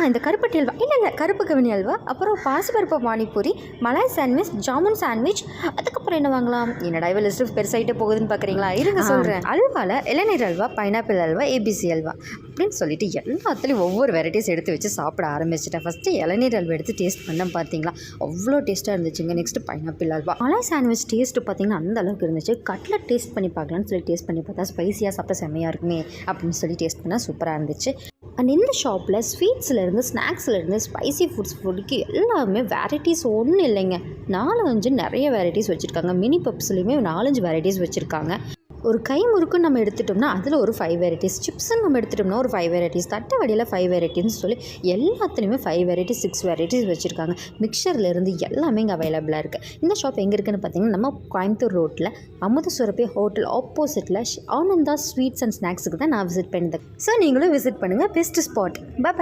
இந்த கருப்பட்டி அல்வா இல்லை கருப்பு கவினி அல்வா, அப்புறம் பாசிப்பருப்பு பானிபூரி, மலாய் சாண்ட்விச், ஜாமுன் சாண்ட்விச், அதுக்கப்புறம் என்ன வாங்கலாம்? என்னடா இவ லிஸ்ட்டு பெருசாகிட்டே போகுதுன்னு பார்க்குறீங்களா? இருங்க சொல்கிறேன். அல்வாவில் இளநீர் அல்வா, பைனாப்பிள் அல்வா, ஏபிசி அல்வா அப்படின்னு சொல்லிட்டு எல்லாத்துலேயும் ஒவ்வொரு வெரைட்டிஸ் எடுத்து வச்சு சாப்பிட ஆரம்பிச்சிட்டேன். ஃபஸ்ட்டு இளநீர் அல்வா எடுத்து டேஸ்ட் பண்ணேன். பார்த்தீங்களா அவ்வளோ டேஸ்ட்டாக இருந்துச்சுங்க. Next pineapple halwa. Malai sandwich taste பார்த்தீங்கன்னா அந்த அளவுக்கு இருந்துச்சு. கட்லட் டேஸ்ட் பண்ணி பார்க்கலான்னு சொல்லி டேஸ்ட் பண்ணி பார்த்தா ஸ்பைசியாக சாப்பிட்டா செம்மையாக இருக்குமே அப்படின்னு சொல்லி டேஸ்ட் பண்ணால் சூப்பராக இருந்துச்சு. அண்ட் இந்த ஷாப்பில் ஸ்வீட்ஸ்லேருந்து ஸ்நாக்ஸ்லேருந்து ஸ்பைசி ஃபுட்ஸ்க்கு எல்லாமே வெரைட்டிஸ் ஒன்றும் இல்லைங்க. 4-5 நிறைய வெரைட்டிஸ் வச்சுருக்காங்க. மினி பப்ஸ்லேயுமே 4-5 வெரைட்டிஸ் வச்சுருக்காங்க. ஒரு கை முறுக்குன்னு நம்ம எடுத்துட்டோம்னா அதில் ஒரு 5 வெரைட்டிஸ், சிப்ஸுன்னு நம்ம எடுத்துட்டோம்னா ஒரு 5 வெரைட்டிஸ், தட்டை வடையில் 5 வெரைட்டின்னு சொல்லி எல்லாத்துலேயுமே 5 வெரைட்டிஸ் 6 வெரைட்டிஸ் வச்சுருக்காங்க. மிக்சர்லேருந்து எல்லாமே இங்கே அவைலபிளாக இருக்குது. இந்த ஷாப் எங்கே இருக்குதுன்னு பார்த்தீங்கன்னா நம்ம கோயம்புத்தூர் ரோட்டில் அமுதசுரப்பி ஹோட்டல் ஆப்போசிட்டில் ஆனந்தா ஸ்வீட்ஸ் அண்ட் ஸ்நாக்ஸுக்கு தான் நான் விசிட் பண்ணியிருந்தேன். ஸோ நீங்களும் விசிட் பண்ணுங்கள். Best spot. பாய்.